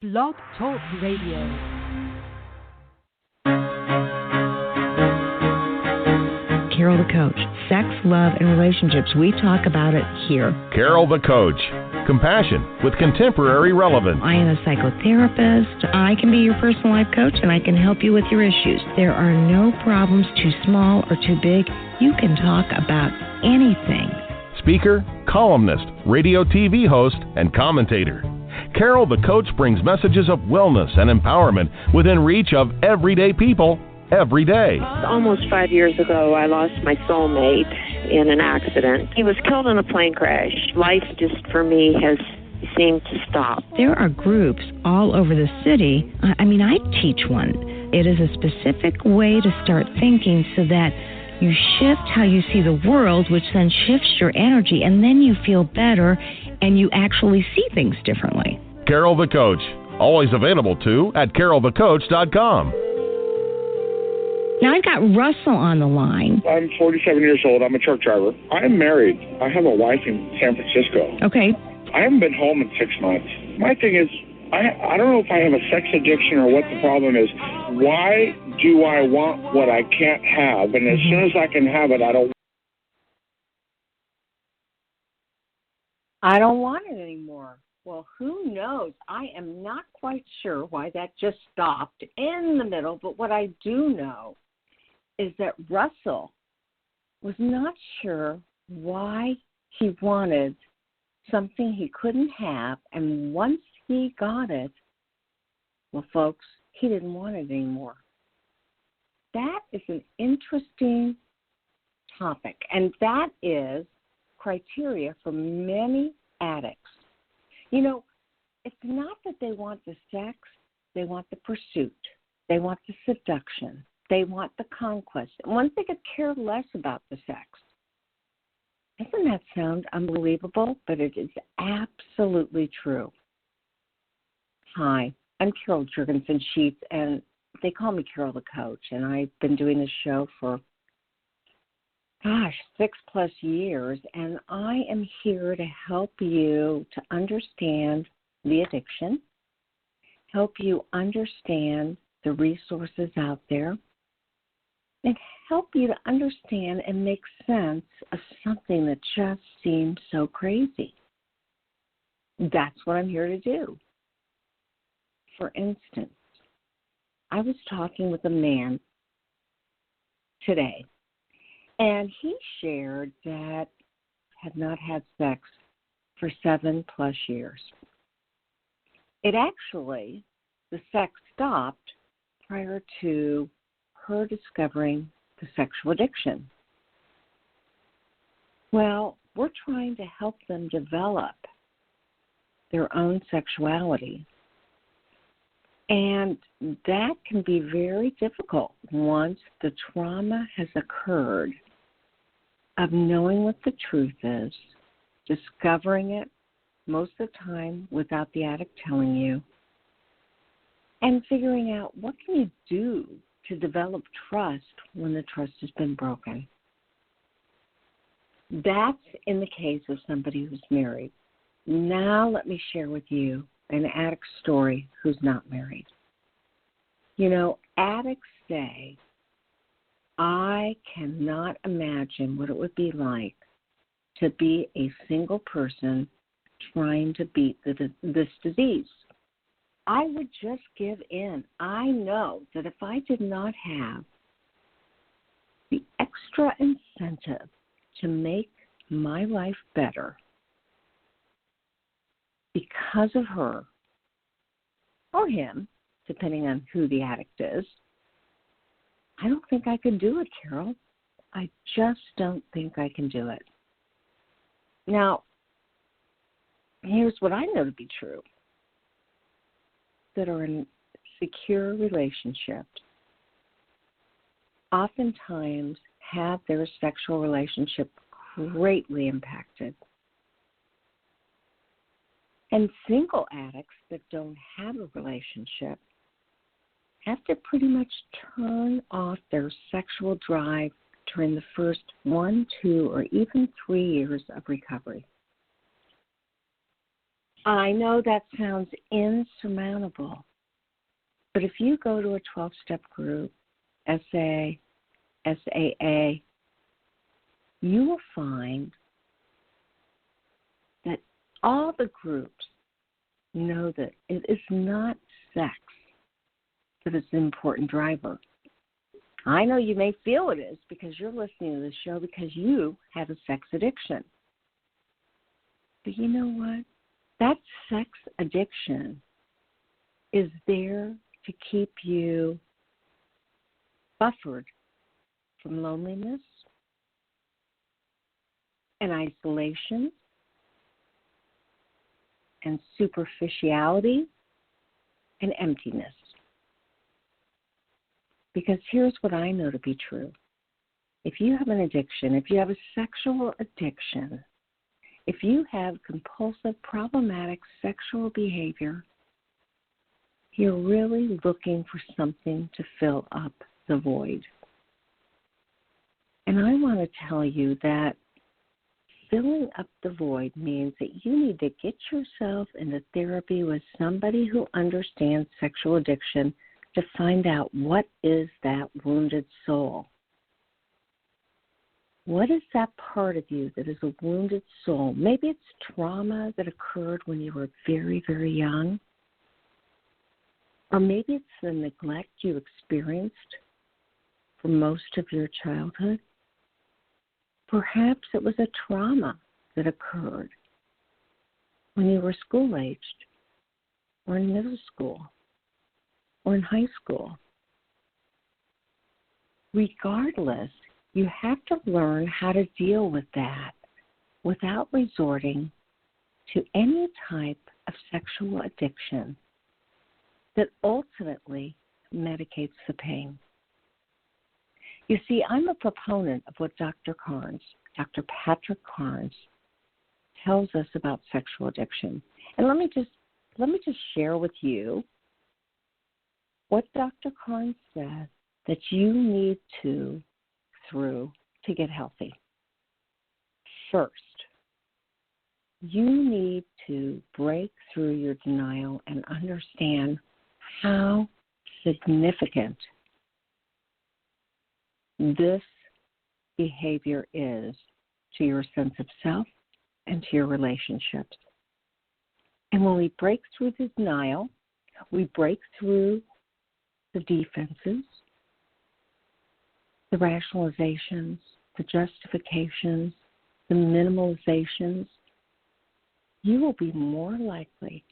Blog Talk Radio. Carol the Coach. Sex, love, and relationships. We talk about it here. Carol the Coach. Compassion with contemporary relevance. I am a psychotherapist. I can be your personal life coach, and I can help you with your issues. There are no problems too small or too big. You can talk about anything. Speaker, columnist, radio TV host, and commentator. Carol the Coach brings messages of wellness and empowerment within reach of everyday people every day. Almost 5 years ago, I lost my soulmate in an accident. He was killed in a plane crash. Life just, for me, has seemed to stop. There are groups all over the city. I teach one. It is a specific way to start thinking so that you shift how you see the world, which then shifts your energy, and then you feel better and you actually see things differently. Carol the Coach. Always available, too, at carolthecoach.com. Now, I've got Russell on the line. I'm 47 years old. I'm a truck driver. I'm married. I have a wife in San Francisco. Okay. I haven't been home in 6 months. My thing is, I don't know if I have a sex addiction or what the problem is. Why do I want what I can't have? And as soon as I can have it, I don't want it anymore. Well, who knows? I am not quite sure why that just stopped in the middle, but what I do know is that Russell was not sure why he wanted something he couldn't have, and once he got it, well, folks, he didn't want it anymore. That is an interesting topic, and that is criteria for many addicts. You know, it's not that they want the sex, they want the pursuit, they want the seduction, they want the conquest. And once they could care less about the sex. Doesn't that sound unbelievable? But it is absolutely true. Hi, I'm Carol Jurgensen-Sheets, and they call me Carol the Coach, and I've been doing this show for 6+ years, and I am here to help you to understand the addiction, help you understand the resources out there, and help you to understand and make sense of something that just seems so crazy. That's what I'm here to do. For instance, I was talking with a man today, and he shared that had not had sex for 7+ years. The sex stopped prior to her discovering the sexual addiction. Well, we're trying to help them develop their own sexuality. And that can be very difficult once the trauma has occurred of knowing what the truth is, discovering it most of the time without the addict telling you, and figuring out what can you do to develop trust when the trust has been broken. That's in the case of somebody who's married. Now let me share with you an addict story who's not married. You know, addicts say, I cannot imagine what it would be like to be a single person trying to beat this disease. I would just give in. I know that if I did not have the extra incentive to make my life better because of her or him, depending on who the addict is, I don't think I could do it, Carol. I just don't think I can do it. Now, here's what I know to be true. That are in secure relationships oftentimes have their sexual relationship greatly impacted. And single addicts that don't have a relationship have to pretty much turn off their sexual drive during the first 1, 2, or even 3 years of recovery. I know that sounds insurmountable, but if you go to a 12-step group, SA, SAA, you will find that all the groups know that it is not sex that is an important driver. I know you may feel it is because you're listening to the show because you have a sex addiction. But you know what? That sex addiction is there to keep you buffered from loneliness and isolation and superficiality and emptiness. Because here's what I know to be true. If you have an addiction, if you have a sexual addiction, if you have compulsive, problematic sexual behavior, you're really looking for something to fill up the void. And I want to tell you that filling up the void means that you need to get yourself into therapy with somebody who understands sexual addiction to find out what is that wounded soul. What is that part of you that is a wounded soul? Maybe it's trauma that occurred when you were very, very young. Or maybe it's the neglect you experienced for most of your childhood. Perhaps it was a trauma that occurred when you were school-aged or in middle school or in high school. Regardless, you have to learn how to deal with that without resorting to any type of sexual addiction that ultimately medicates the pain. You see, I'm a proponent of what Dr. Patrick Carnes, tells us about sexual addiction. And let me just share with you what Dr. Carnes said that you need to get healthy. First, you need to break through your denial and understand how significant this behavior is to your sense of self and to your relationships. And when we break through the denial, we break through the defenses, the rationalizations, the justifications, the minimalizations, you will be more likely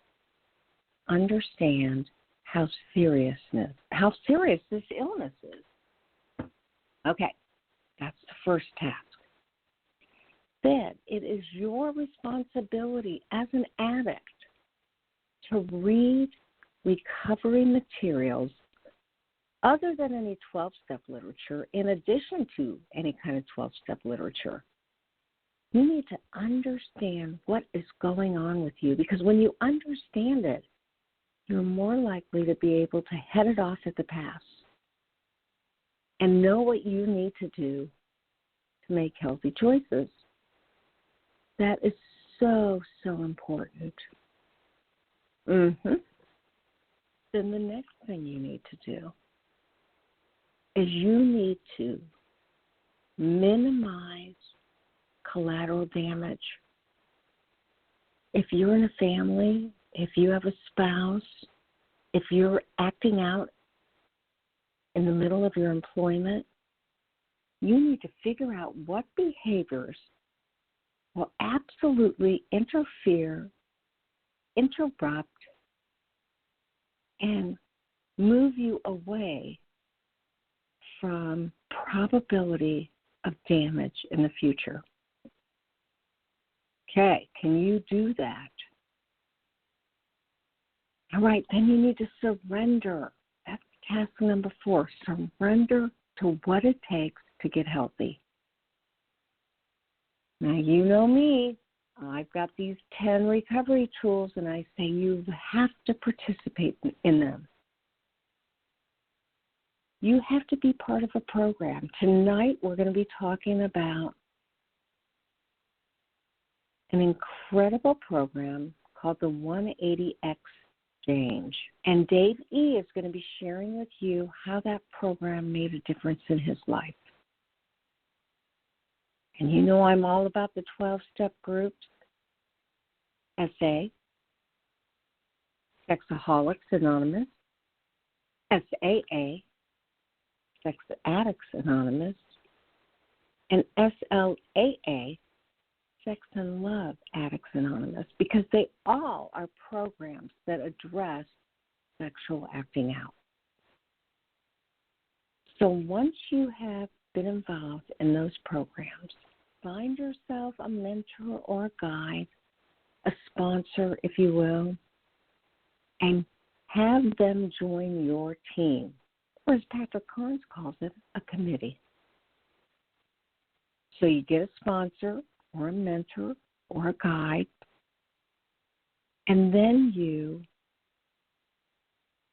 to understand how serious this illness is. Okay, that's the first task. Then it is your responsibility as an addict to read recovery materials other than any 12-step literature, in addition to any kind of 12-step literature. You need to understand what is going on with you, because when you understand it, you're more likely to be able to head it off at the pass and know what you need to do to make healthy choices. That is so, so important. Then the next thing you need to do is you need to minimize collateral damage. If you're in a family, if you have a spouse, if you're acting out in the middle of your employment, you need to figure out what behaviors will absolutely interfere, interrupt, and move you away from probability of damage in the future. Okay, can you do that? All right, then you need to surrender. That's task number 4. Surrender to what it takes to get healthy. Now, you know me. I've got these 10 recovery tools, and I say you have to participate in them. You have to be part of a program. Tonight, we're going to be talking about an incredible program called the 180Xchange. And Dave E. is going to be sharing with you how that program made a difference in his life. And you know I'm all about the 12-step groups. SA, Sexaholics Anonymous, SAA, Sex Addicts Anonymous, and SLAA, Sex and Love Addicts Anonymous, because they all are programs that address sexual acting out. So once you have been involved in those programs, find yourself a mentor or a guide, a sponsor, if you will, and have them join your team, or as Patrick Carnes calls it, a committee. So you get a sponsor or a mentor or a guide, and then you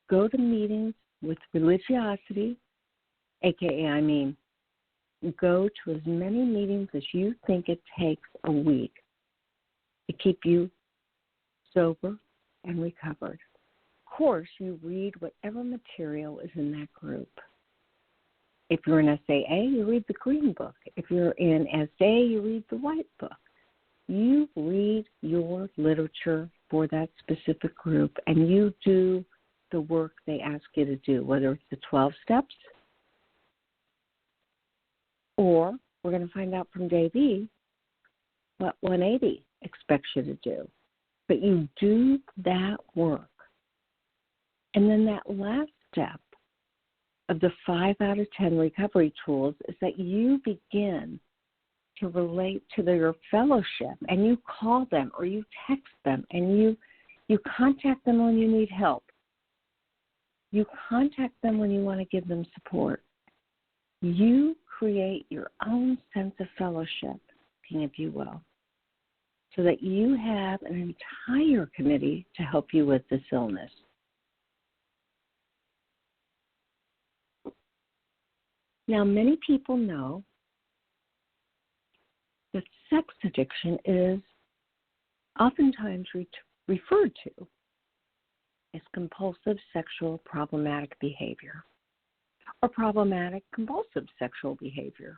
go to meetings with religiosity, a.k.a. go to as many meetings as you think it takes a week to keep you sober and recovered. Of course, you read whatever material is in that group. If you're in SAA, you read the green book. If you're in SA, you read the white book. You read your literature for that specific group, and you do the work they ask you to do, whether it's the 12 steps, or we're going to find out from Dave E. what 180 expects you to do. But you do that work. And then that last step of the 5 out of 10 recovery tools is that you begin to relate to your fellowship, and you call them or you text them, and you contact them when you need help. You contact them when you want to give them support. You create your own sense of fellowship, if you will, so that you have an entire committee to help you with this illness. Now, many people know that sex addiction is oftentimes referred to as compulsive sexual problematic behavior or problematic compulsive sexual behavior.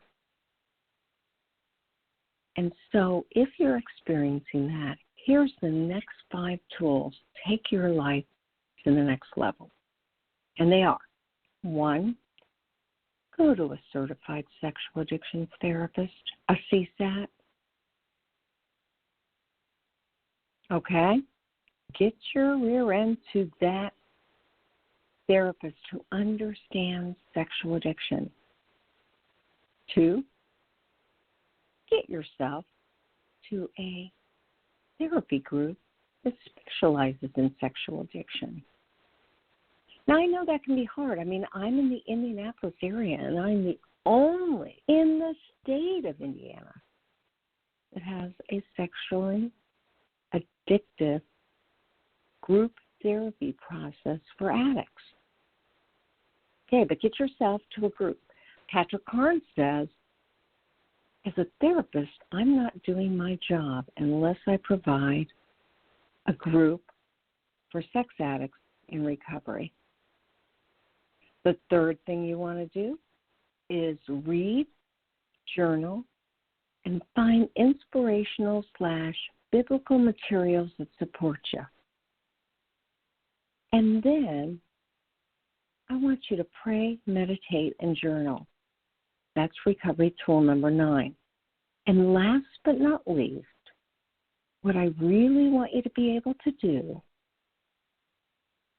And so if you're experiencing that, here's the next 5 tools to take your life to the next level. And they are: 1, go to a certified sexual addictions therapist, a CSAT. Okay? Get your rear end to that therapist who understands sexual addiction. 2, get yourself to a therapy group that specializes in sexual addiction. Now, I know that can be hard. I'm in the Indianapolis area, and I'm the only in the state of Indiana that has a sexually addictive group therapy process for addicts. Okay, but get yourself to a group. Patrick Carnes says, as a therapist, I'm not doing my job unless I provide a group for sex addicts in recovery. The third thing you want to do is read, journal, and find inspirational/biblical materials that support you. And then I want you to pray, meditate, and journal. That's recovery tool number 9. And last but not least, what I really want you to be able to do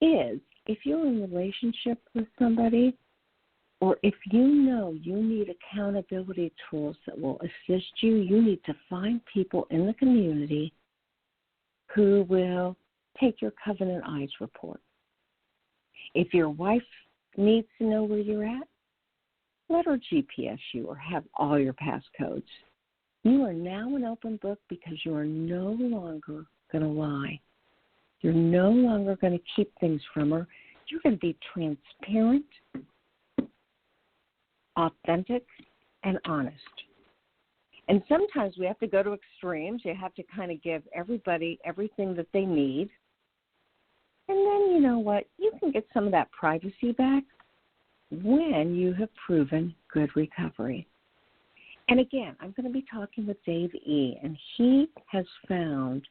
is, if you're in a relationship with somebody, or if you know you need accountability tools that will assist you, you need to find people in the community who will take your Covenant Eyes report. If your wife needs to know where you're at, let her GPS you or have all your passcodes. You are now an open book because you are no longer going to lie. You're no longer going to keep things from her. You're going to be transparent, authentic, and honest. And sometimes we have to go to extremes. You have to kind of give everybody everything that they need. And then, you know what? You can get some of that privacy back when you have proven good recovery. And again, I'm going to be talking with Dave E., and he's found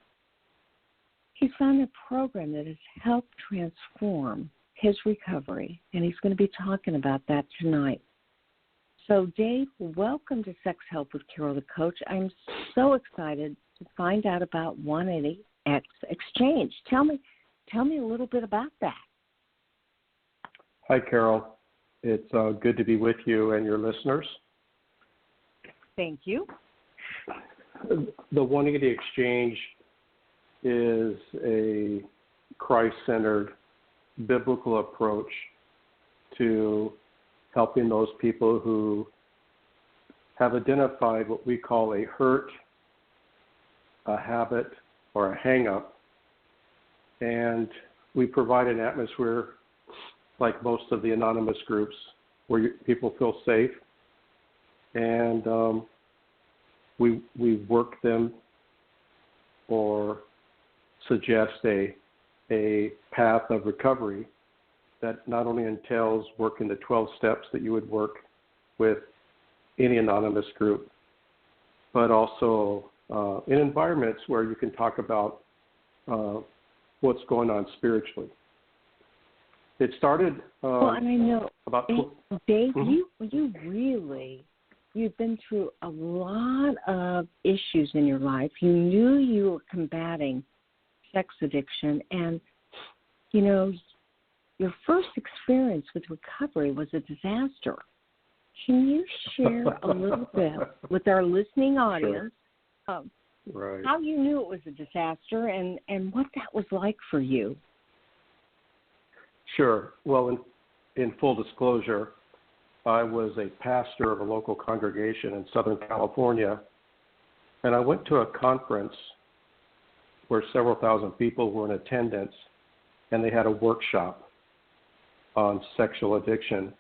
a program that has helped transform his recovery, and he's going to be talking about that tonight. So, Dave, welcome to Sex Help with Carol the Coach. I'm so excited to find out about 180Xchange. Tell me a little bit about that. Hi, Carol. It's good to be with you and your listeners. Thank you. The 180Xchange is a Christ-centered biblical approach to helping those people who have identified what we call a hurt, a habit, or a hang-up. And we provide an atmosphere, like most of the anonymous groups, where people feel safe. And we work them or suggest a path of recovery that not only entails working the 12 steps that you would work with any anonymous group, but also in environments where you can talk about what's going on spiritually. It started well, and I know, about Dave, mm-hmm. You've been through a lot of issues in your life. You knew you were combating sex addiction, and, you know, your first experience with recovery was a disaster. Can you share a little bit with our listening audience right. how you knew it was a disaster and what that was like for you? Sure. Well, in full disclosure, I was a pastor of a local congregation in Southern California, and I went to a conference where several thousand people were in attendance, and they had a workshop on sexual addiction.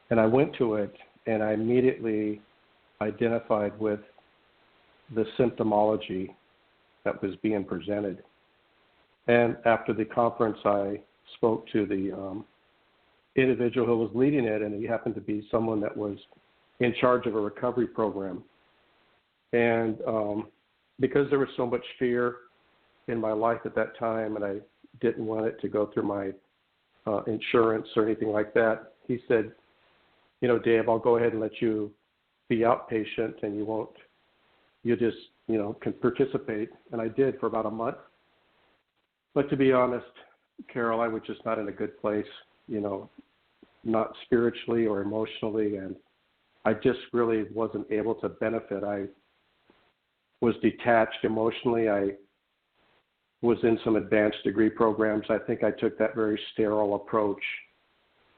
And I went to it, and I immediately identified with the symptomology that was being presented. And after the conference, I spoke to the individual who was leading it, and he happened to be someone that was in charge of a recovery program. And because there was so much fear in my life at that time, and I didn't want it to go through my insurance or anything like that, he said, you know, Dave, I'll go ahead and let you be outpatient, and you just, you know, can participate. And I did for about a month. But to be honest, Carol, I was just not in a good place, you know, not spiritually or emotionally, and I just really wasn't able to benefit. I was detached emotionally. I was in some advanced degree programs. I think I took that very sterile approach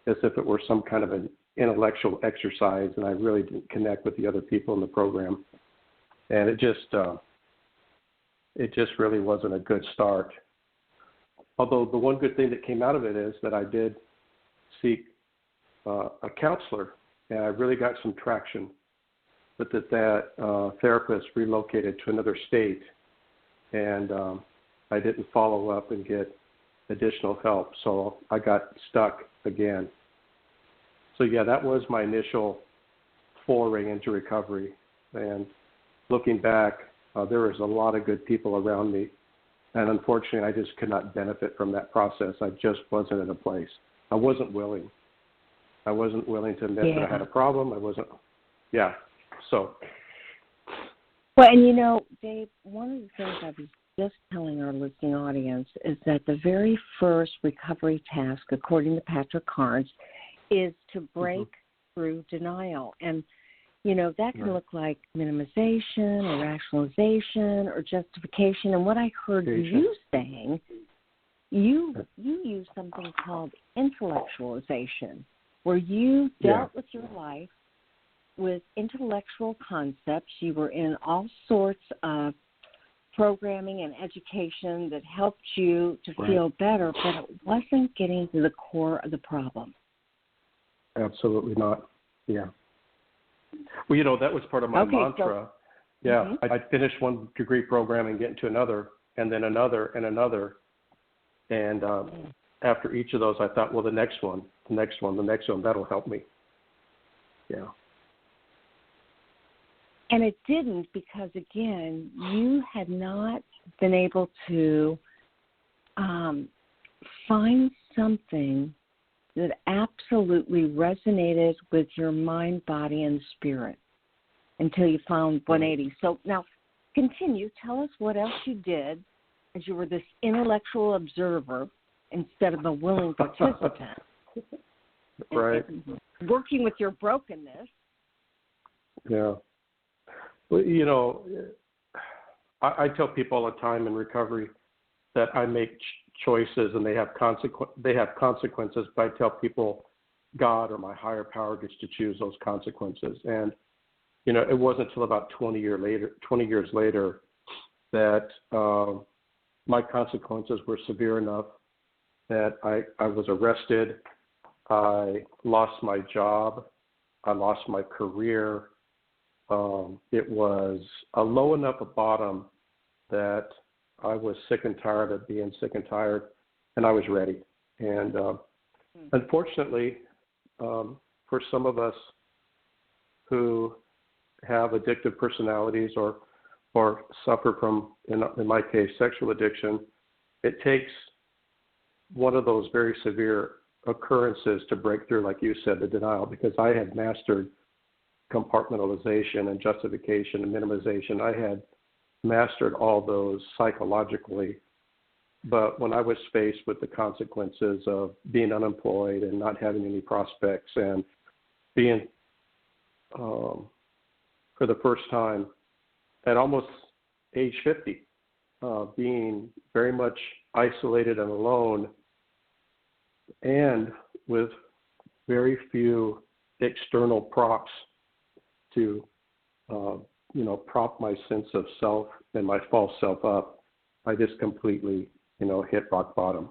as if it were some kind of an intellectual exercise, and I really didn't connect with the other people in the program. And it just really wasn't a good start. Although the one good thing that came out of it is that I did seek a counselor, and I really got some traction. But that therapist relocated to another state, and I didn't follow up and get additional help, so I got stuck again. So yeah, that was my initial foray into recovery. And looking back, there was a lot of good people around me, and unfortunately, I just could not benefit from that process. I just wasn't in a place. I wasn't willing. I wasn't willing to admit that I had a problem. So. Well, and you know, Dave, one of the things I was just telling our listening audience is that the very first recovery task, according to Patrick Carnes, is to break through denial. And, you know, that can look like minimization or rationalization or justification. And what I heard you saying, you use something called intellectualization, where you dealt with your life with intellectual concepts. You were in all sorts of programming and education that helped you to feel better, but it wasn't getting to the core of the problem. Absolutely not. Yeah. Well, you know, that was part of my mantra. Yeah, I'd finish one degree program and get into another, and then another and another. And after each of those, I thought, well, the next one, that'll help me. Yeah. And it didn't because, again, you had not been able to find something that absolutely resonated with your mind, body, and spirit until you found 180. So now continue. Tell us what else you did as you were this intellectual observer instead of a willing participant. Right. Working with your brokenness. Yeah. Well, you know, I tell people all the time in recovery that I make choices and they have consequences, but I tell people God or my higher power gets to choose those consequences. And, you know, it wasn't until about 20 years later that my consequences were severe enough that I was arrested, I lost my job, I lost my career. It was a low enough a bottom that I was sick and tired of being sick and tired, and I was ready. And unfortunately, for some of us who have addictive personalities or suffer from, in my case, sexual addiction, it takes one of those very severe occurrences to break through, like you said, the denial, because I had mastered compartmentalization and justification and minimization. I had mastered all those psychologically. But when I was faced with the consequences of being unemployed and not having any prospects and being, for the first time, at almost age 50, being very much isolated and alone and with very few external props to, prop my sense of self and my false self up, I just completely, hit rock bottom.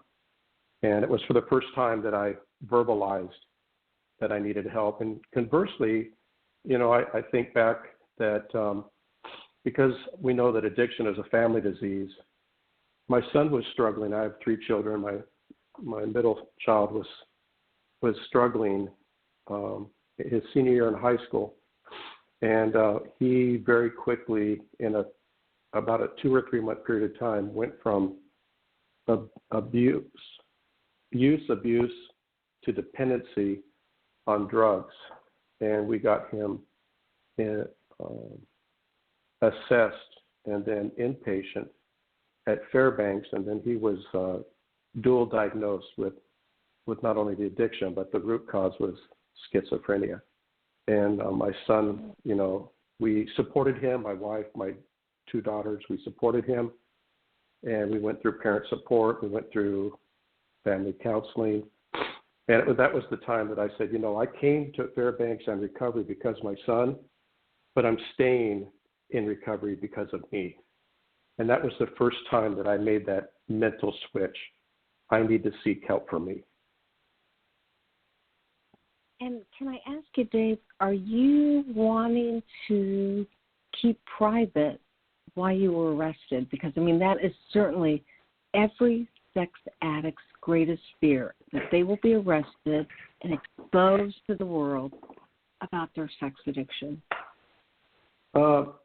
And it was for the first time that I verbalized that I needed help. And conversely, I think back that because we know that addiction is a family disease, my son was struggling. I have 3 children. My middle child was struggling his senior year in high school. And he very quickly, in about a 2 or 3 month period of time, went from abuse to dependency on drugs. And we got him assessed and then inpatient at Fairbanks. And then he was dual diagnosed with not only the addiction, but the root cause was schizophrenia. And my son, we supported him, my wife, my 2 daughters, we supported him. And we went through parent support. We went through family counseling. And that was the time that I said, I came to Fairbanks and recovery because of my son, but I'm staying in recovery because of me. And that was the first time that I made that mental switch. I need to seek help for me. And can I ask you, Dave, are you wanting to keep private why you were arrested? Because, that is certainly every sex addict's greatest fear, that they will be arrested and exposed to the world about their sex addiction. No.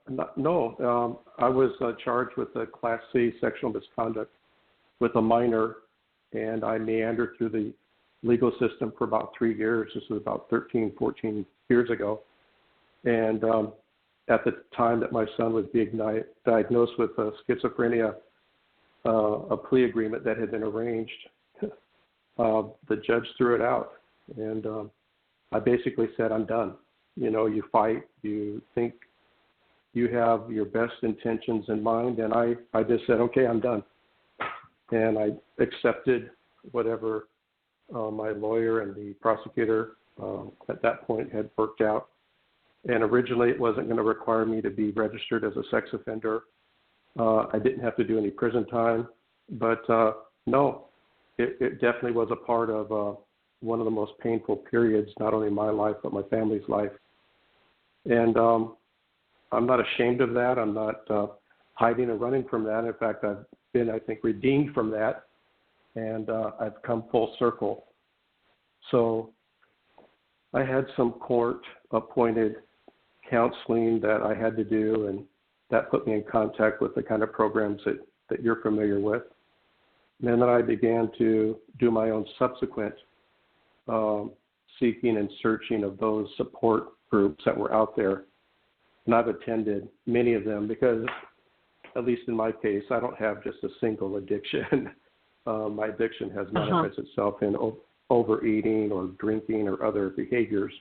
I was charged with a Class C sexual misconduct with a minor, and I meandered through the legal system for about 3 years. This was about 13, 14 years ago. And at the time that my son was being diagnosed with schizophrenia, a plea agreement that had been arranged, the judge threw it out. And I basically said, I'm done. You fight, you think you have your best intentions in mind. And I just said, okay, I'm done. And I accepted whatever my lawyer and the prosecutor at that point had worked out. And originally it wasn't going to require me to be registered as a sex offender. I didn't have to do any prison time. But no, it definitely was a part of one of the most painful periods, not only in my life, but my family's life. And I'm not ashamed of that. I'm not hiding or running from that. In fact, I've been, I think, redeemed from that, and I've come full circle. So I had some court-appointed counseling that I had to do, and that put me in contact with the kind of programs that you're familiar with. And then I began to do my own subsequent seeking and searching of those support groups that were out there. And I've attended many of them because, at least in my case, I don't have just a single addiction. My addiction has manifested itself in overeating or drinking or other behaviors.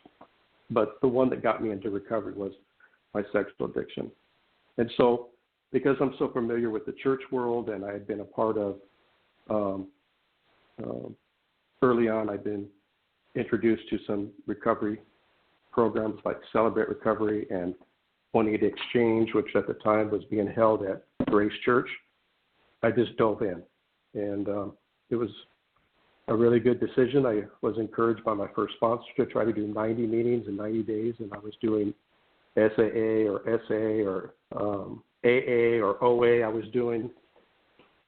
But the one that got me into recovery was my sexual addiction. And so, because I'm so familiar with the church world, and I had been a part of, early on, I'd been introduced to some recovery programs like Celebrate Recovery and 180Xchange, which at the time was being held at Grace Church. I just dove in, and it was a really good decision. I was encouraged by my first sponsor to try to do 90 meetings in 90 days, and I was doing SAA or SA or AA or OA. I was doing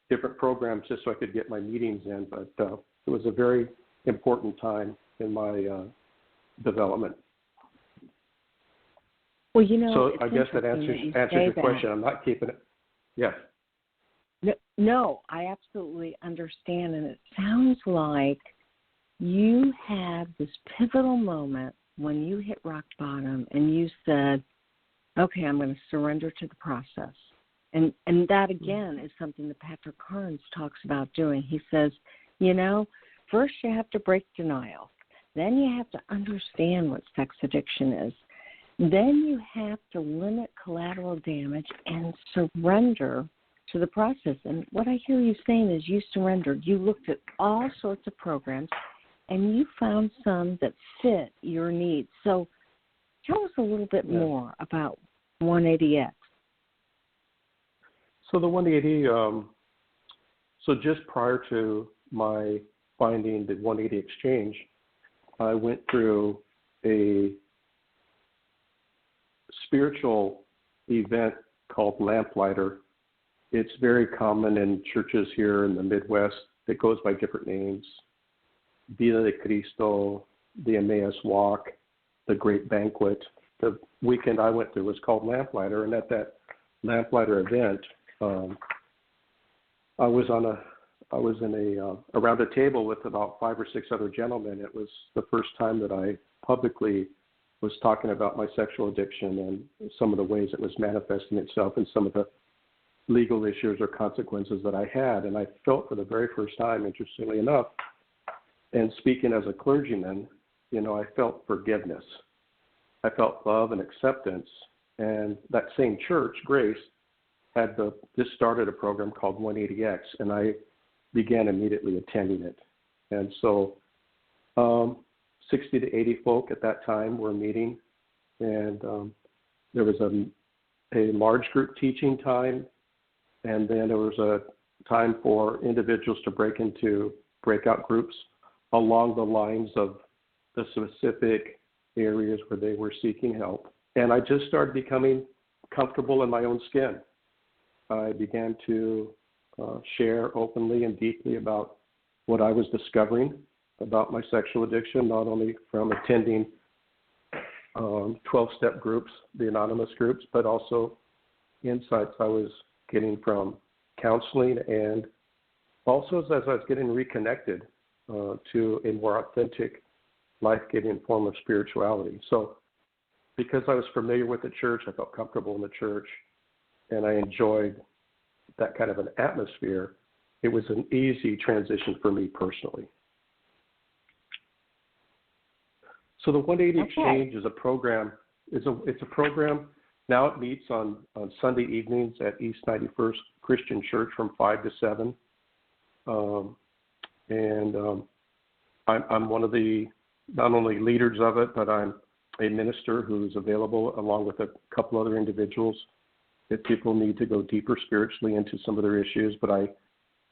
different programs just so I could get my meetings in, but it was a very important time in my development. Well, you know, so I guess that answers your question. I'm not keeping it. Yes. No, I absolutely understand, and it sounds like you had this pivotal moment when you hit rock bottom and you said, okay, I'm going to surrender to the process. And that, again, is something that Patrick Carnes talks about doing. He says, you know, first you have to break denial. Then you have to understand what sex addiction is. Then you have to limit collateral damage and surrender to the process. And what I hear you saying is you surrendered. You looked at all sorts of programs, and you found some that fit your needs. So tell us a little bit more about 180X. So the 180, so just prior to my finding the 180Xchange, I went through a spiritual event called Lamplighter. It's very common in churches here in the Midwest. It goes by different names: Vida de Cristo, the Emmaus Walk, the Great Banquet. The weekend I went through was called Lamplighter, and at that Lamplighter event, I was around a table with about 5 or 6 other gentlemen. It was the first time that I publicly was talking about my sexual addiction and some of the ways it was manifesting itself and some of the legal issues or consequences that I had. And I felt for the very first time, interestingly enough, and speaking as a clergyman, you know, I felt forgiveness. I felt love and acceptance. And that same church, Grace, had just started a program called 180X, and I began immediately attending it. And so 60 to 80 folk at that time were meeting, and there was a large group teaching time, and then there was a time for individuals to break into breakout groups along the lines of the specific areas where they were seeking help. And I just started becoming comfortable in my own skin. I began to share openly and deeply about what I was discovering about my sexual addiction, not only from attending 12-step groups, the anonymous groups, but also insights I was getting from counseling, and also as I was getting reconnected to a more authentic, life-giving form of spirituality. So because I was familiar with the church, I felt comfortable in the church, and I enjoyed that kind of an atmosphere, it was an easy transition for me personally. So the 180Xchange is a program. It's a program. Now it meets on Sunday evenings at East 91st Christian Church from 5 to 7. I'm one of the not only leaders of it, but I'm a minister who's available along with a couple other individuals if people need to go deeper spiritually into some of their issues. But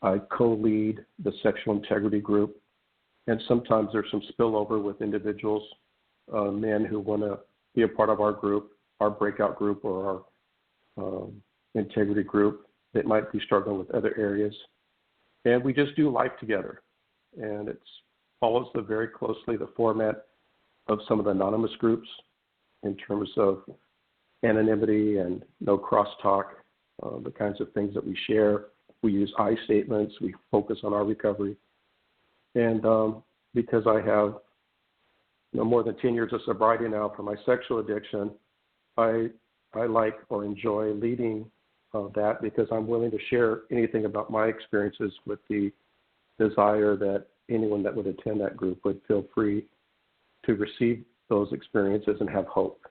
I co-lead the sexual integrity group, and sometimes there's some spillover with individuals, men who want to be a part of our group our breakout group or our integrity group that might be struggling with other areas. And we just do life together. And it follows very closely the format of some of the anonymous groups in terms of anonymity and no crosstalk, the kinds of things that we share. We use I statements. We focus on our recovery. And because I have more than 10 years of sobriety now for my sexual addiction, I like or enjoy leading that because I'm willing to share anything about my experiences with the desire that anyone that would attend that group would feel free to receive those experiences and have hope.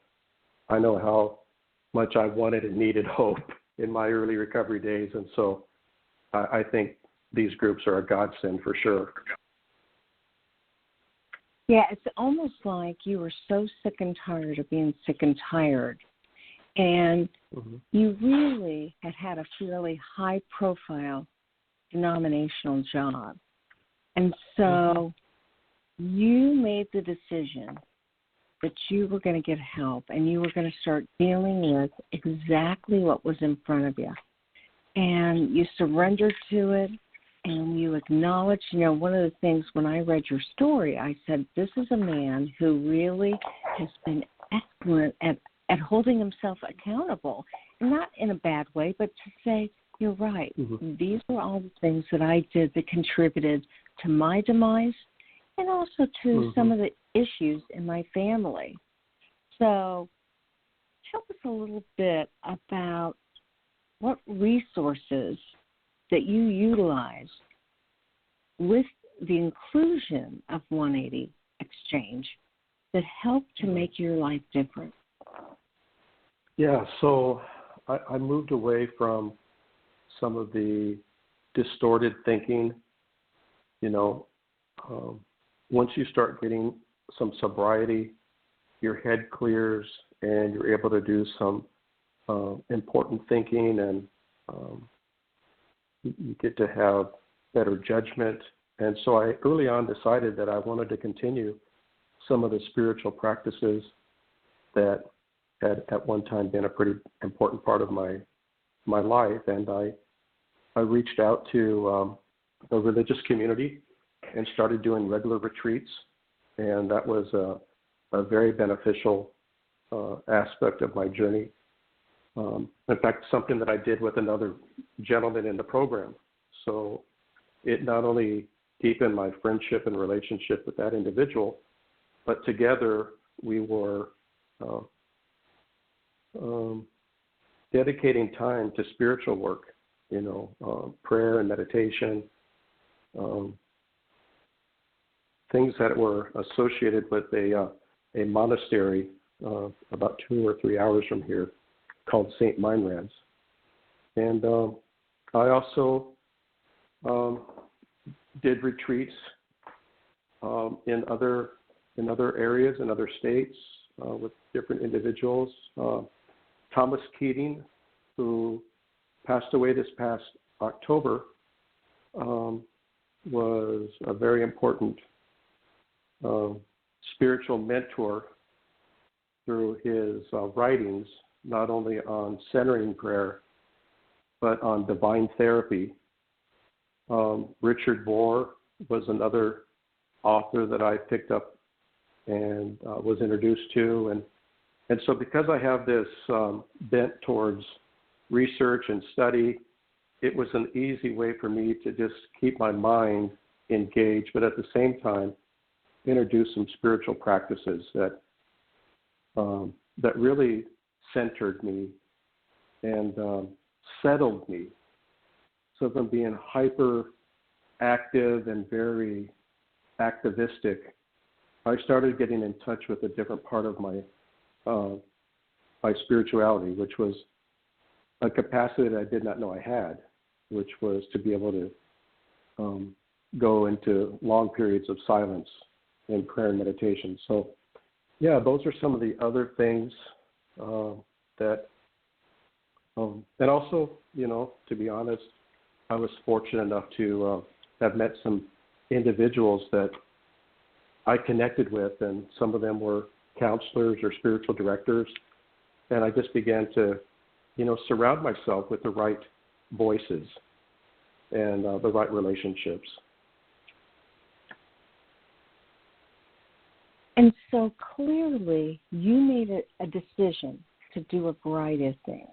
I know how much I wanted and needed hope in my early recovery days, and so I think these groups are a godsend for sure. Yeah, it's almost like you were so sick and tired of being sick and tired, and you really had a fairly high-profile denominational job. And so you made the decision that you were going to get help and you were going to start dealing with exactly what was in front of you. And you surrendered to it and you acknowledged, one of the things when I read your story, I said, this is a man who really has been excellent at holding himself accountable, and not in a bad way, but to say, you're right. These were all the things that I did that contributed to my demise and also to some of the issues in my family. So tell us a little bit about what resources that you utilize with the inclusion of 180Xchange that help to make your life different. Yeah, so I moved away from some of the distorted thinking. Once you start getting some sobriety, your head clears and you're able to do some important thinking, and you get to have better judgment. And so I early on decided that I wanted to continue some of the spiritual practices that had at one time been a pretty important part of my life. And I reached out to a religious community and started doing regular retreats. And that was a very beneficial aspect of my journey. In fact, something that I did with another gentleman in the program. So it not only deepened my friendship and relationship with that individual, but together we were dedicating time to spiritual work, prayer and meditation, things that were associated with a monastery about 2 or 3 hours from here called St. Meinrad's. And I also did retreats in other areas, in other states, with different individuals. Thomas Keating, who passed away this past October, was a very important spiritual mentor through his writings, not only on centering prayer, but on divine therapy. Richard Bohr was another author that I picked up and was introduced to. And so because I have this bent towards research and study, it was an easy way for me to just keep my mind engaged, but at the same time, introduce some spiritual practices that really centered me and settled me. So from being hyper active and very activistic, I started getting in touch with a different part of my spirituality, which was a capacity that I did not know I had, which was to be able to go into long periods of silence in prayer and meditation. So, yeah, those are some of the other things that, and also, to be honest, I was fortunate enough to have met some individuals that I connected with, and some of them were counselors or spiritual directors And I just began to, surround myself with the right voices and the right relationships. And so clearly you made a decision to do a variety of things.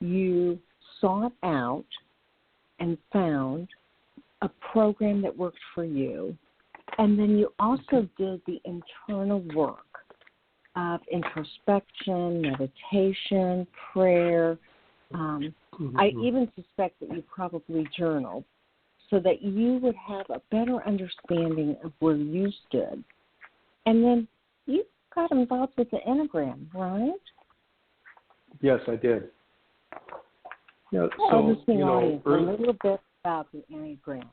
You sought out and found a program that worked for you, and then you also did the internal work of introspection, meditation, prayer. I even suspect that you probably journaled so that you would have a better understanding of where you stood. And then you got involved with the Enneagram, right? Yes, I did. Yeah, Tell the listening audience a little bit about the Enneagram.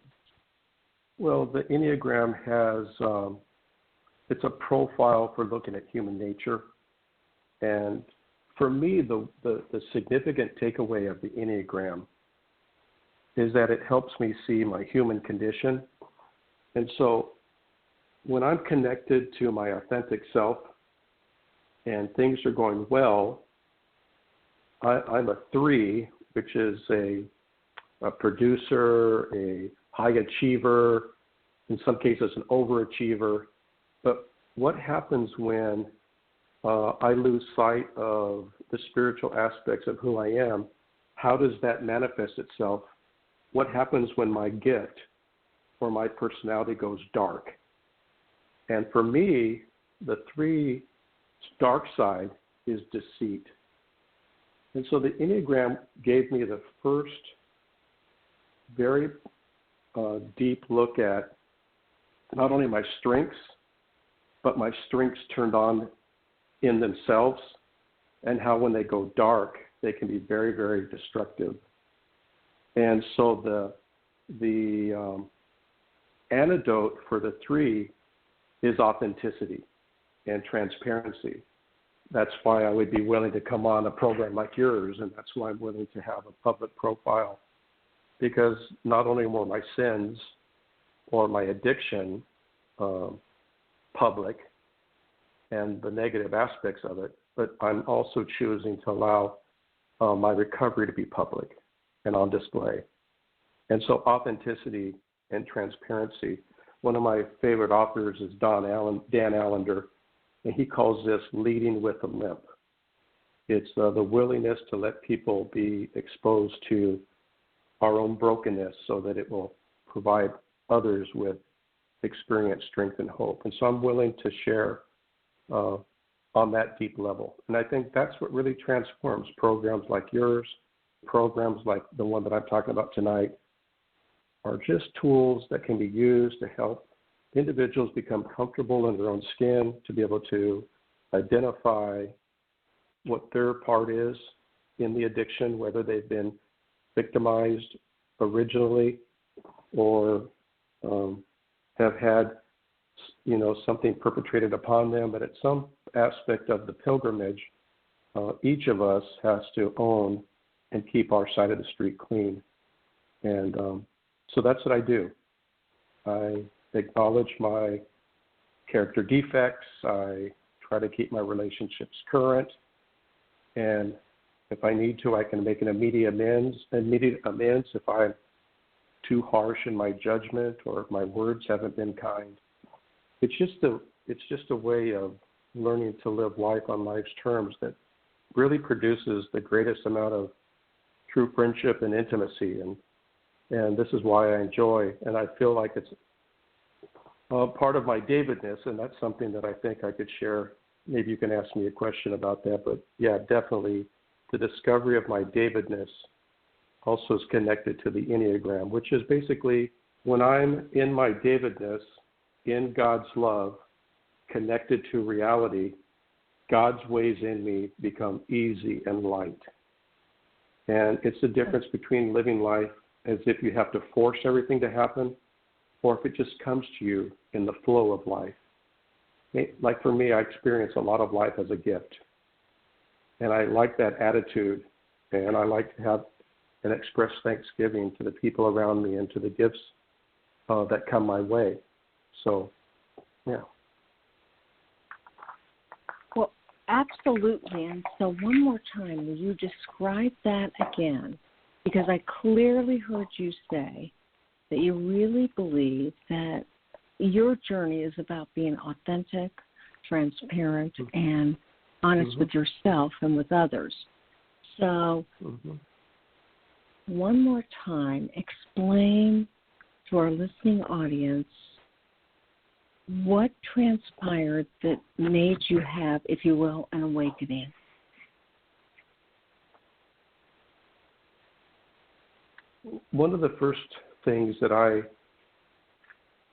Well, the Enneagram has, it's a profile for looking at human nature. And for me, the significant takeaway of the Enneagram is that it helps me see my human condition. And so when I'm connected to my authentic self and things are going well, I'm a 3, which is a producer, a high achiever, in some cases an overachiever. But what happens when I lose sight of the spiritual aspects of who I am? How does that manifest itself? What happens when my gift or my personality goes dark? And for me, the 3 dark side is deceit. And so the Enneagram gave me the first very deep look at not only my strengths, but my strengths turned on in themselves, and how when they go dark, they can be very, very destructive. And so the antidote for the 3 is authenticity and transparency. That's why I would be willing to come on a program like yours, and that's why I'm willing to have a public profile, because not only were my sins or my addiction public and the negative aspects of it, but I'm also choosing to allow my recovery to be public and on display. And so authenticity and transparency. One of my favorite authors is Dan Allender, and he calls this leading with a limp. It's the willingness to let people be exposed to our own brokenness so that it will provide others with experience, strength, and hope. And so I'm willing to share on that deep level. And I think that's what really transforms programs like yours, programs like the one that I'm talking about tonight, are just tools that can be used to help individuals become comfortable in their own skin, to be able to identify what their part is in the addiction, whether they've been victimized originally or have had, something perpetrated upon them. But at some aspect of the pilgrimage, each of us has to own and keep our side of the street clean. And so that's what I do. I acknowledge my character defects. I try to keep my relationships current. And if I need to, I can make an immediate amends if I'm too harsh in my judgment or if my words haven't been kind. It's just a way of learning to live life on life's terms that really produces the greatest amount of true friendship and intimacy. And this is why I enjoy, and I feel like it's part of my Davidness, and that's something that I think I could share. Maybe you can ask me a question about that, but yeah, definitely the discovery of my Davidness also is connected to the Enneagram, which is basically when I'm in my Davidness, in God's love, connected to reality, God's ways in me become easy and light. And it's the difference between living life as if you have to force everything to happen, or if it just comes to you in the flow of life. Like for me, I experience a lot of life as a gift. And I like that attitude, and I like to have and express thanksgiving to the people around me and to the gifts that come my way. So, yeah. Well, Absolutely. And so one more time, will you describe that again? Because I clearly heard you say that you really believe that your journey is about being authentic, transparent, and honest with yourself and with others. So one more time, explain to our listening audience what transpired that made you have, if you will, an awakening. One of the first things that I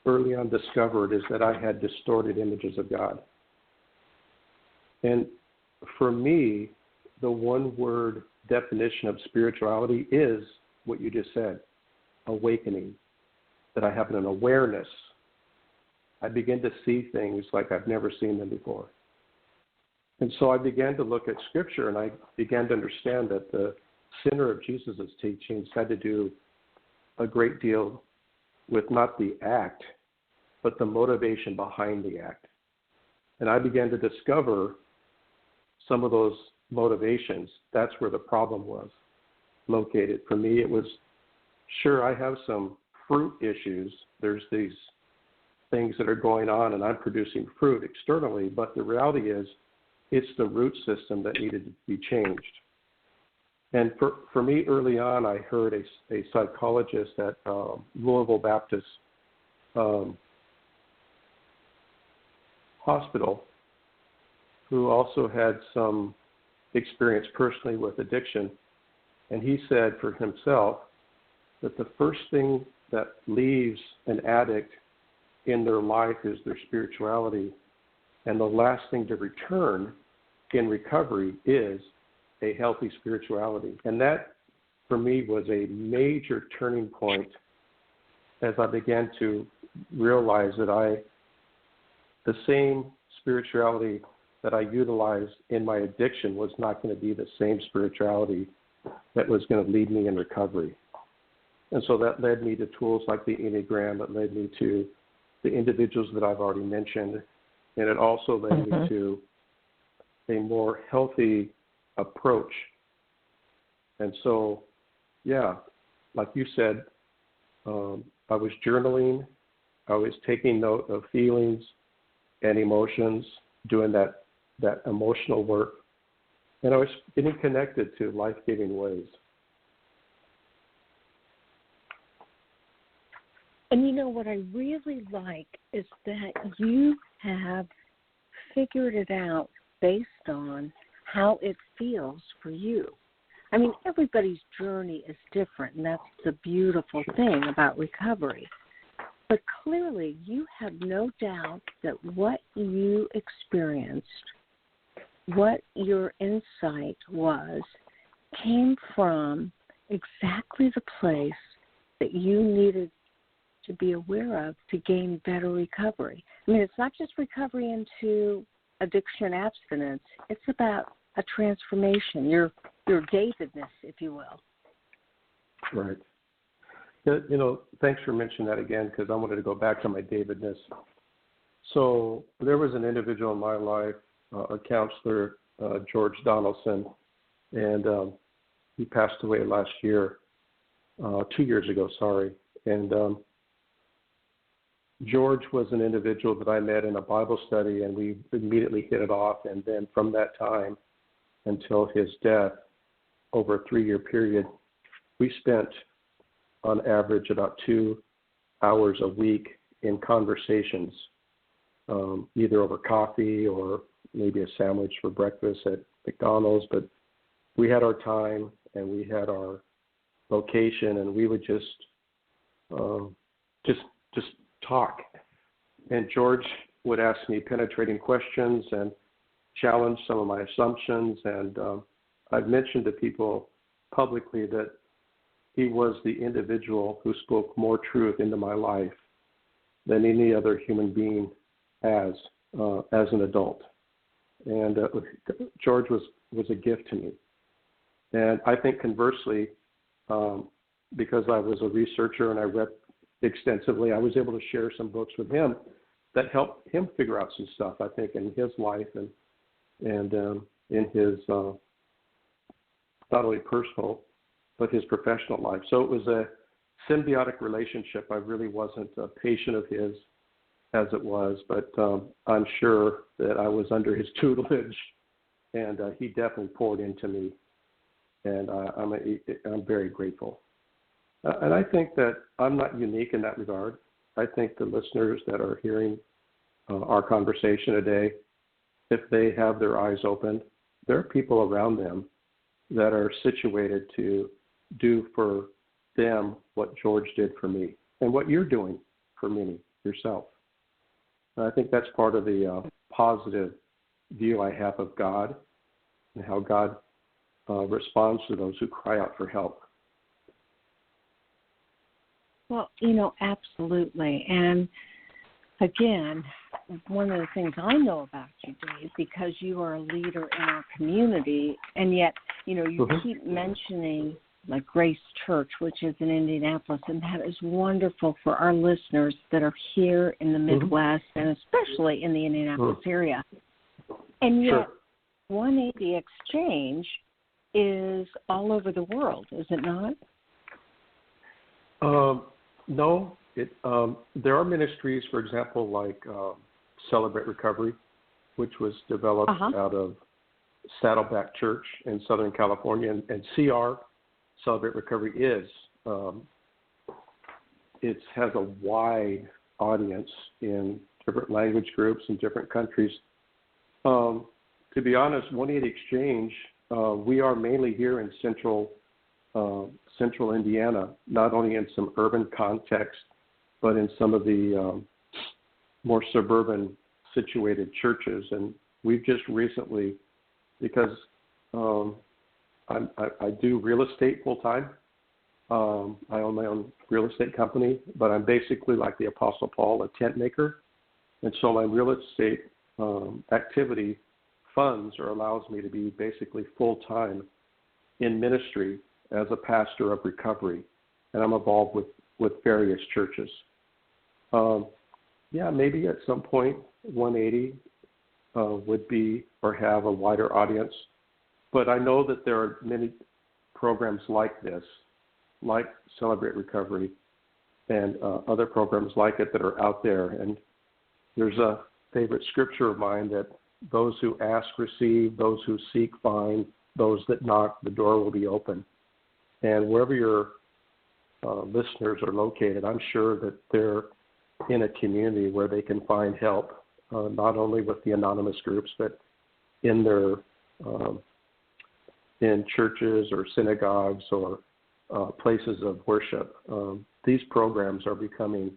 early on discovered is that I had distorted images of God. And for me, the one-word definition of spirituality is what you just said, awakening, that I have an awareness. I begin to see things like I've never seen them before. And so I began to look at Scripture, and I began to understand that the center of Jesus' teachings had to do a great deal with not the act, but the motivation behind the act. And I began to discover some of those motivations. That's where the problem was located. For me, it was, sure, I have some fruit issues. There's these things that are going on, and I'm producing fruit externally, but the reality is it's the root system that needed to be changed. And for me, early on, I heard a psychologist at Louisville Baptist Hospital who also had some experience personally with addiction. And he said for himself that the first thing that leaves an addict in their life is their spirituality. And the last thing to return in recovery is a healthy spirituality. And that, for me, was a major turning point as I began to realize that the same spirituality that I utilized in my addiction was not going to be the same spirituality that was going to lead me in recovery. And so that led me to tools like the Enneagram. It led me to the individuals that I've already mentioned. And it also led me to a more healthy approach. And so, yeah, like you said, I was journaling. I was taking note of feelings and emotions, doing that emotional work. And I was getting connected to life-giving ways. And you know what I really like is that you have figured it out based on how it feels for you. I mean, everybody's journey is different, and that's the beautiful thing about recovery. But clearly, you have no doubt that what you experienced, what your insight was, came from exactly the place that you needed to be aware of to gain better recovery. I mean, it's not just recovery into addiction abstinence. It's about a transformation, your Davidness, if you will. Right. You know, thanks for mentioning that again, because I wanted to go back to my Davidness. So there was an individual in my life, a counselor, George Donaldson, and he passed away last year, 2 years ago, sorry. And George was an individual that I met in a Bible study, and we immediately hit it off. And then from that time until his death, over a 3-year period, we spent on average about 2 hours a week in conversations, either over coffee or maybe a sandwich for breakfast at McDonald's. But we had our time and we had our location, and we would just talk. And George would ask me penetrating questions and challenge some of my assumptions. And I've mentioned to people publicly that he was the individual who spoke more truth into my life than any other human being has as an adult. And George was a gift to me. And I think conversely, because I was a researcher and I read extensively, I was able to share some books with him that helped him figure out some stuff, I think, in his life. And and in his not only personal but his professional life. So it was a symbiotic relationship. I really wasn't a patient of his as it was, but I'm sure that I was under his tutelage, and he definitely poured into me, and I'm very grateful. And I think that I'm not unique in that regard. I think the listeners that are hearing our conversation today, if they have their eyes open, there are people around them that are situated to do for them what George did for me and what you're doing for me yourself. And I think that's part of the positive view I have of God and how God responds to those who cry out for help. Well, you know, absolutely. And again, one of the things I know about you, Dave, because you are a leader in our community, and yet, you know, you keep mentioning like Grace Church, which is in Indianapolis, and that is wonderful for our listeners that are here in the Midwest and especially in the Indianapolis area. And yet, 180Xchange is all over the world, is it not? No. There are ministries, for example, like Celebrate Recovery, which was developed out of Saddleback Church in Southern California, and CR, Celebrate Recovery, it has a wide audience in different language groups in different countries. To be honest, 180Xchange, we are mainly here in central Indiana, not only in some urban context, but in some of the more suburban situated churches. And we've just recently, because I do real estate full time. I own my own real estate company, but I'm basically like the Apostle Paul, a tent maker. And so my real estate activity funds or allows me to be basically full time in ministry as a pastor of recovery, and I'm involved with various churches. Maybe at some point 180 would be or have a wider audience, but I know that there are many programs like this, like Celebrate Recovery, and other programs like it that are out there. And there's a favorite scripture of mine that those who ask receive, those who seek find, those that knock, the door will be open. And wherever your listeners are located, I'm sure that they're in a community where they can find help, not only with the anonymous groups, but in their in churches or synagogues or places of worship. These programs are becoming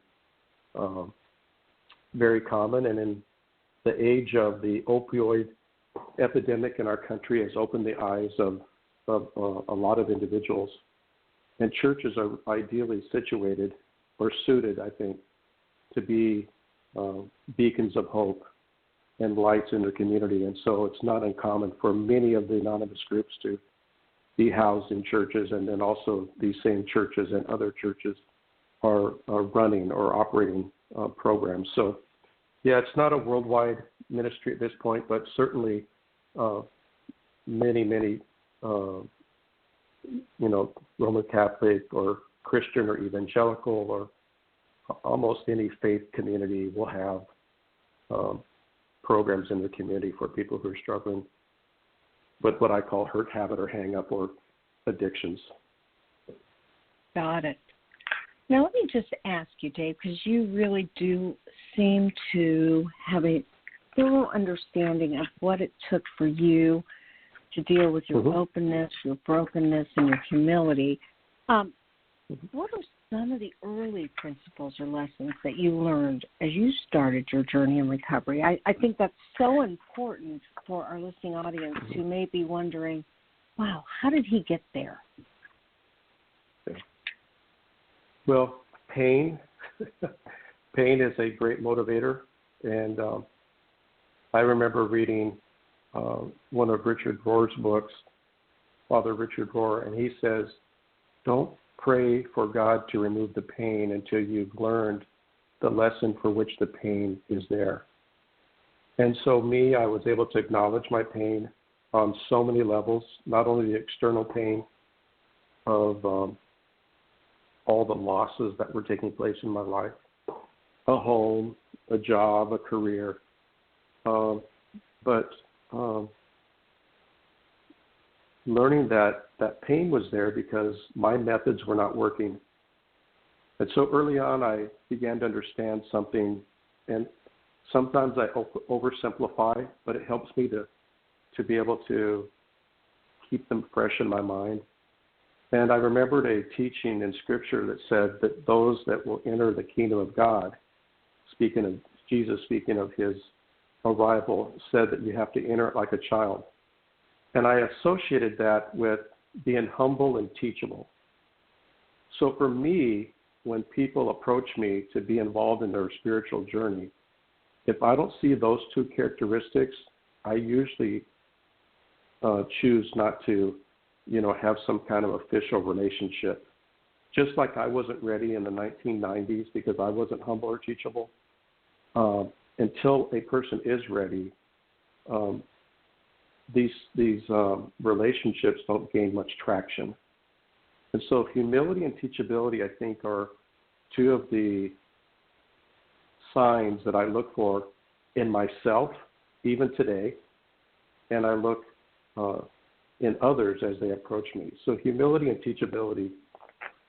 very common, and in the age of the opioid epidemic in our country has opened the eyes of a lot of individuals, and churches are ideally situated or suited, I think, to be beacons of hope and lights in their community. And so it's not uncommon for many of the anonymous groups to be housed in churches, and then also these same churches and other churches are running or operating programs. So, yeah, it's not a worldwide ministry at this point, but certainly many Roman Catholic or Christian or evangelical or almost any faith community will have programs in the community for people who are struggling with what I call hurt, habit, or hang up, or addictions. Got it. Now let me just ask you, Dave, because you really do seem to have a thorough understanding of what it took for you to deal with your openness, your brokenness, and your humility. What are some of the early principles or lessons that you learned as you started your journey in recovery? I think that's so important for our listening audience who may be wondering, wow, how did he get there? Well, pain is a great motivator. And I remember reading one of Richard Rohr's books, Father Richard Rohr, and he says, don't pray for God to remove the pain until you've learned the lesson for which the pain is there. And so I was able to acknowledge my pain on so many levels, not only the external pain of all the losses that were taking place in my life, a home, a job, a career, but learning that pain was there because my methods were not working. And so early on, I began to understand something, and sometimes I oversimplify, but it helps me to be able to keep them fresh in my mind. And I remembered a teaching in Scripture that said that those that will enter the kingdom of God, speaking of Jesus, speaking of his arrival, said that you have to enter it like a child. And I associated that with being humble and teachable. So for me, when people approach me to be involved in their spiritual journey, if I don't see those two characteristics, I usually choose not to, have some kind of official relationship. Just like I wasn't ready in the 1990s because I wasn't humble or teachable. Until a person is ready, these relationships don't gain much traction. And so humility and teachability, I think, are two of the signs that I look for in myself, even today, and I look in others as they approach me. So humility and teachability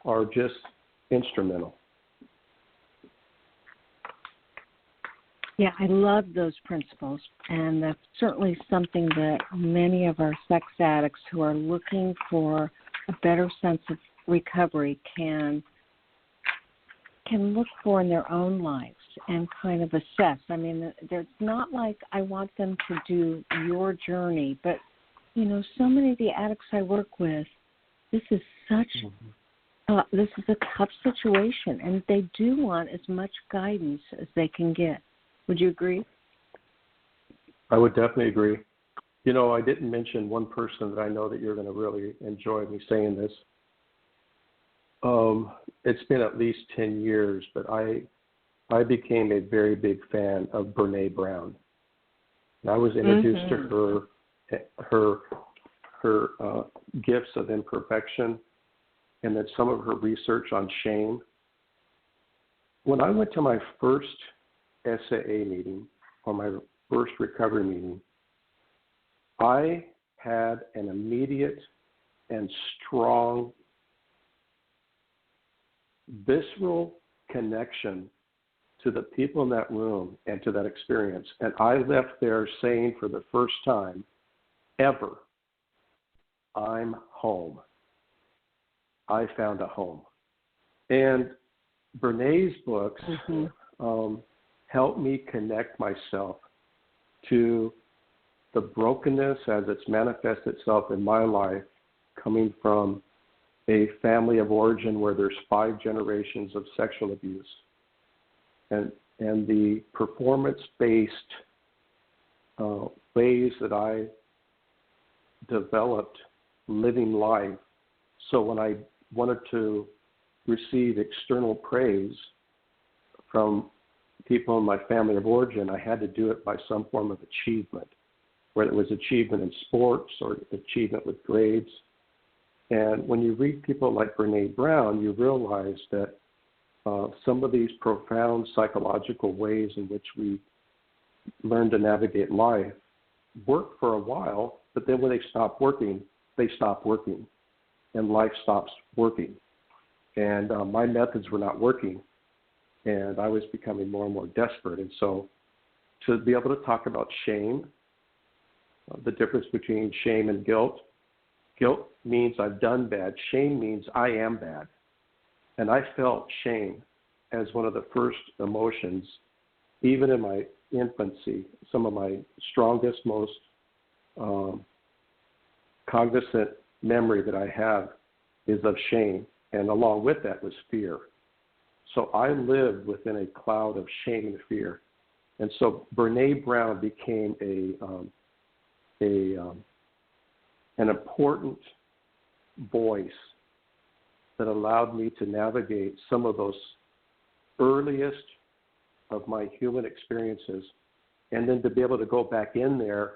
are just instrumental. Yeah, I love those principles, and that's certainly something that many of our sex addicts who are looking for a better sense of recovery can look for in their own lives and kind of assess. I mean, it's not like I want them to do your journey, but, so many of the addicts I work with, this is this is a tough situation, and they do want as much guidance as they can get. Would you agree? I would definitely agree. I didn't mention one person that I know that you're going to really enjoy me saying this. It's been at least 10 years, but I became a very big fan of Brene Brown. And I was introduced to her gifts of imperfection, and then some of her research on shame. When I went to my first SAA meeting, or my first recovery meeting, I had an immediate and strong visceral connection to the people in that room and to that experience. And I left there saying for the first time ever, I'm home. I found a home. And Brené's books helped me connect myself to the brokenness as it's manifested itself in my life, coming from a family of origin where there's 5 generations of sexual abuse, and the performance-based ways that I developed living life. So when I wanted to receive external praise from people in my family of origin, I had to do it by some form of achievement, whether it was achievement in sports or achievement with grades. And when you read people like Brene Brown, you realize that some of these profound psychological ways in which we learn to navigate life work for a while, but then when they stop working, and life stops working. And my methods were not working, and I was becoming more and more desperate. And so to be able to talk about shame, the difference between shame and guilt. Guilt means I've done bad. Shame means I am bad. And I felt shame as one of the first emotions, even in my infancy. Some of my strongest, most cognizant memory that I have is of shame. And along with that was fear. So I lived within a cloud of shame and fear. And so Brene Brown became an important voice that allowed me to navigate some of those earliest of my human experiences and then to be able to go back in there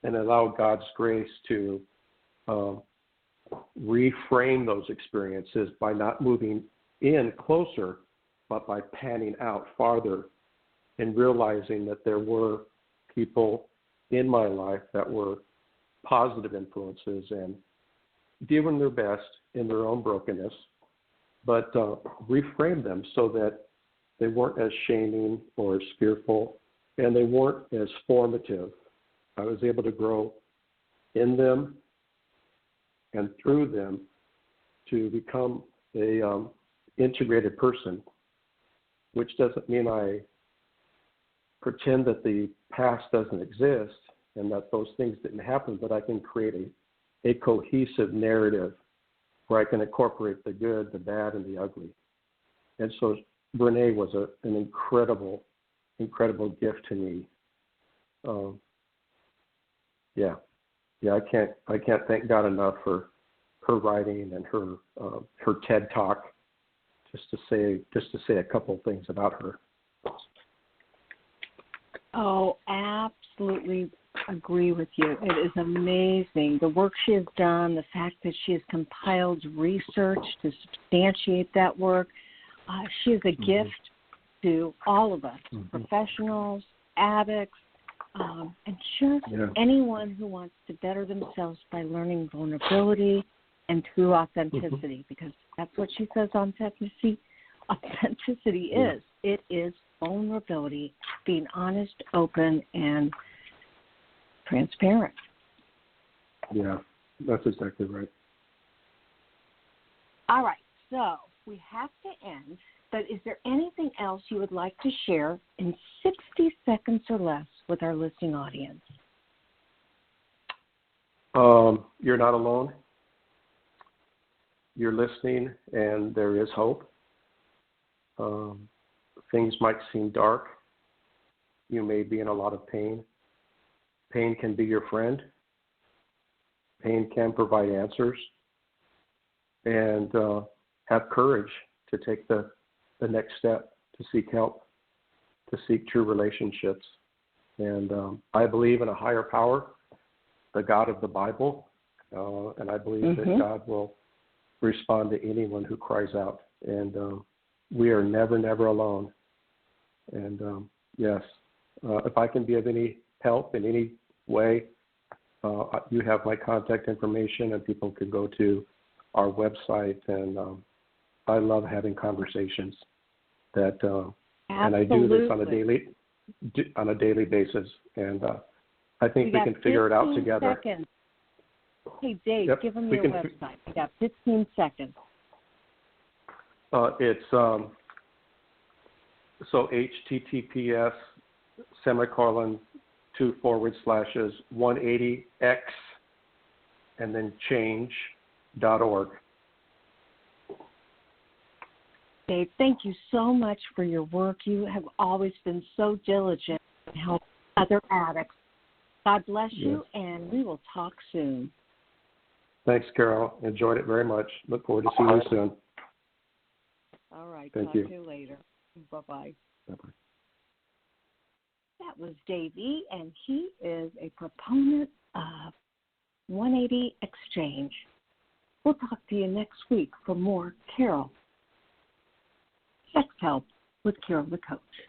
and allow God's grace to reframe those experiences by not moving in closer, but by panning out farther and realizing that there were people in my life that were positive influences and doing their best in their own brokenness, but reframe them so that they weren't as shaming or as fearful, and they weren't as formative. I was able to grow in them and through them to become a integrated person, which doesn't mean I pretend that the past doesn't exist and that those things didn't happen, but I can create a cohesive narrative where I can incorporate the good, the bad, and the ugly. And so Brene was an incredible gift to me. I can't thank God enough for her writing and her TED Talk. Just to say a couple of things about her. Oh, absolutely agree with you. It is amazing the work she has done, the fact that she has compiled research to substantiate that work. She is a gift to all of us, professionals, addicts, and just anyone who wants to better themselves by learning vulnerability and through authenticity, because that's what she says authenticity is. It is vulnerability, being honest, open, and transparent. Yeah, that's exactly right. All right, so we have to end, but is there anything else you would like to share in 60 seconds or less with our listening audience? You're not alone. You're listening, and there is hope. Things might seem dark. You may be in a lot of pain. Pain can be your friend. Pain can provide answers. And have courage to take the next step, to seek help, to seek true relationships. And I believe in a higher power, the God of the Bible, and I believe that God will respond to anyone who cries out. And we are never, never alone. And yes, if I can be of any help in any way, you have my contact information, and people can go to our website. And I love having conversations that, and I do this on a daily basis. And I think we can figure it out together. Seconds. Hey, Dave, give them your website. We got 15 seconds. It's so HTTPS /2 180X and then change.org. Dave, thank you so much for your work. You have always been so diligent in helping other addicts. God bless you, and we will talk soon. Thanks, Carol. Enjoyed it very much. Look forward to seeing you soon. All right. Thank talk you. To you later. Bye-bye. Bye-bye. That was Dave E., and he is a proponent of 180Xchange. We'll talk to you next week for more Carol Sex Help with Carol the Coach.